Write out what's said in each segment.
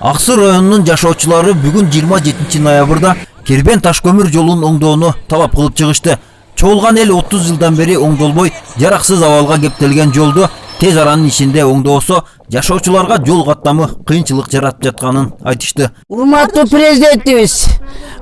Аксы районунун жашоочулары бүгүн 27 ноябрда Кербен Ташкөмүр жолун оңдоону талап кылып чыгышты. Чогулган эл 30 жылдан бери оңдолбой, жараксыз абалга кептелген жолду тез аранын ичинде оңдоосо жашоочуларга жол каттамы кыйынчылык жаратып жатканын айтышты. Урматтуу президентибиз,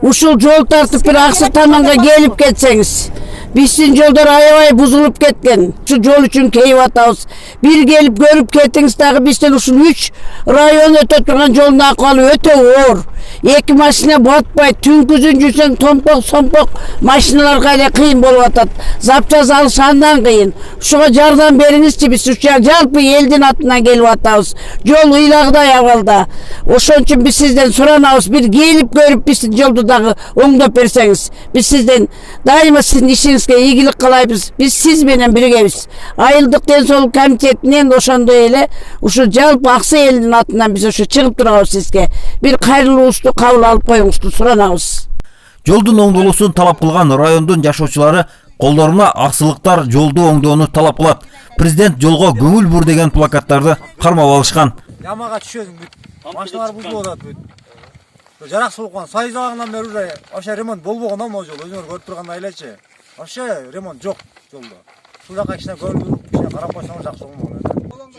ушул жол тартып бир Аксы таманга келип кетсеңиз. Биздин жолдор аябай бузулуп кеткен. Ушу жол үчүн кейип атабыз. Бир келип көрүп кетиңиз, дагы биздин ушул 3 район өтө турган жолдун акыбалы өтө оор. Эки машина батпай, түнкүзүн жүрсөң томпок машиналарга эле кыйын болуп атат. Запча алыш андан кыйын. Ушуга жардам бериңизчи, биз жалпы элдин атынан келип атабыз. Жол ыйлагыдай абалда. Ошон үчүн биз сизден суранабыз, бир келип көрүп биздин жолду дагы оңдоп берсеңиз. Биз сизден дайыма сиздин ишиңизге ийгилик каалайбыз. Биз сиз менен биргебиз. Айылдык ден соолук комитетинен ошондой эле ушу жалпы Аксы элинин атынан биз ошо чыгып турабыз сизге. Бир кайрылуубузду кабыл алып коюңузду суранабыз. Жолдун оңдолуусун талап кылган райондун жашоочулары колдоруна аксылыктар жолду оңдоону талап кылат. Президент жолго көңүл бур деген плакаттарды кармап алышкан. Ямага түшөсүң бүт. Машиналар бузулуп атат бүт. Жараксыз болуп калган. Сайыз абагынан бери уже вообще ремонт болбогон да могу жол. Өзүңөр көрүп тургандай элечи. Вообще ремонт жок жолдо. Ушул жака кичине көрүп, кичине карап койсоңор жакшы болмок.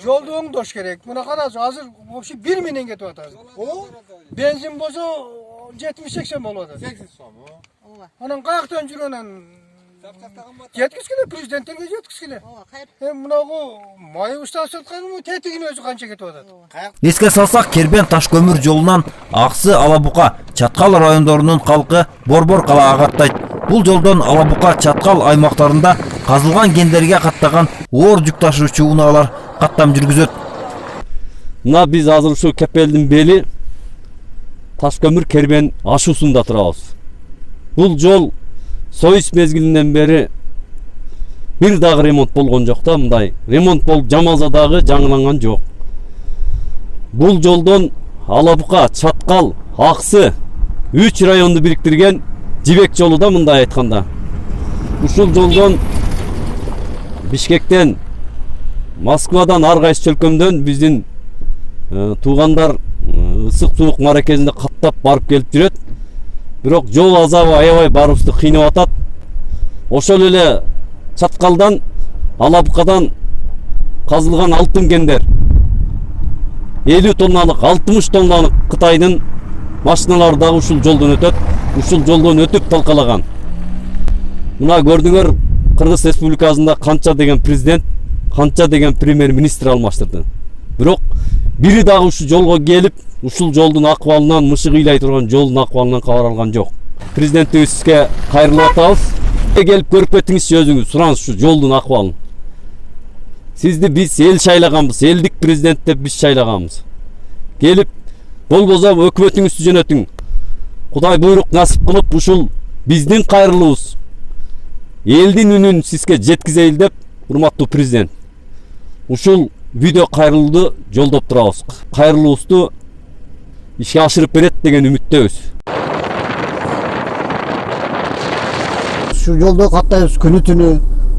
Жолду оңдош керек. Мына караңыз, азыр вообще 1 менен кетип атат. Бензин болсо 70-80 болуп атат. 80 сом. Анан каяктан жүргөнөн жеткизгиле, президенттерге жеткизгиле. Мынагу май устасы атканмы, тетигин өзү канча кетип атат. Эске салсак, Кербен Ташкөмүр жолунан Аксы, Алабука, Чаткал райондорунун калкы борбор калаага каттайт. Бул жолдон Алабука, Чаткал аймактарында казылган кендерге каттаган оор жүк ташуучу унаалар каттам жүргүзөт. Мына биз азыр ушу Кепелдин бели Ташкөмүр Кербен ашуусунда турабыз. Бул жол Союз мезгилинен бери бир дагы ремонт болгон жок да, мындай. Ремонт болуп жамалса дагы жаңыланган жок. Бул жолдон Алабука, Чаткал, Аксы 3 районду бириктирген жибек жолу да, мындай айтканда. Ушул жолдон Бишкектен, Москвадан, ар кайсы чөлкөмдөн биздин туугандар ысык суук маракезинде каттап барып келип жүрөт. Бирок жол азабы аябай барыбызды кыйнап атат. Ошол эле Чаткалдан, Алабукадан казылган алтын кендер 50 тонналык, 60 тонналык Кытайдын машиналары дагы ушул жолдон өтөт. Ушул жолдон өтүп талкалаган. Мына көрдүңөр, Кыргыз Республикасында канча деген президент, канча деген премьер-министр алмаштырды. Бирок бири дагы ушул жолго келип, ушул жолдун акыбалынан, мышык ыйлай турган жолдун акыбалынан кабар алган жок. Президентибизге кайрылып атабыз. Келип көрүп кетиңизчи өзүңүз, сураңыз ушу жолдун акыбалын. Сизди биз эл шайлаганбыз, элдик президент деп биз шайлаганбыз. Келип, болбосо өкмөтүңүздү жөнөтүң. Кудай буйрук насип кылып, ушул биздин кайрылуубуз, элдин үнүн сизге жеткизейли деп, урматтуу президент. Ушул видео кайрылууду жолдоп турабыз. Кайрылуубузду ишке ашырып берет деген үмүттөбүз. Şu жолду каттайбыз күнү түнү.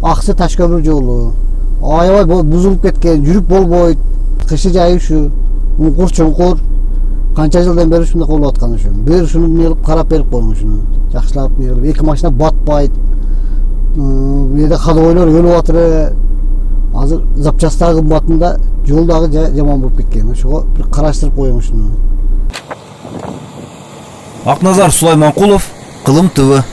Аксы Ташкөмүр жолу аябай бузулуп кеткен, жүрүп болбойт. Кышы жайы ушу уңкур чоңкур. Канча жылдан бери ушундай болуп аткан ушу. Бир ушуну мелип карап берип коюң ушуну. Жакшылап мелип. Эки машина батпайт. Бу жерде ходовойлор өлүп атыр. Азыр запчастагы кымбатында жол дагы жаман болуп кеткен. Ошого бир караштырып коюң ушуну. Акназар Сулайманкулов, Кылым ТВ.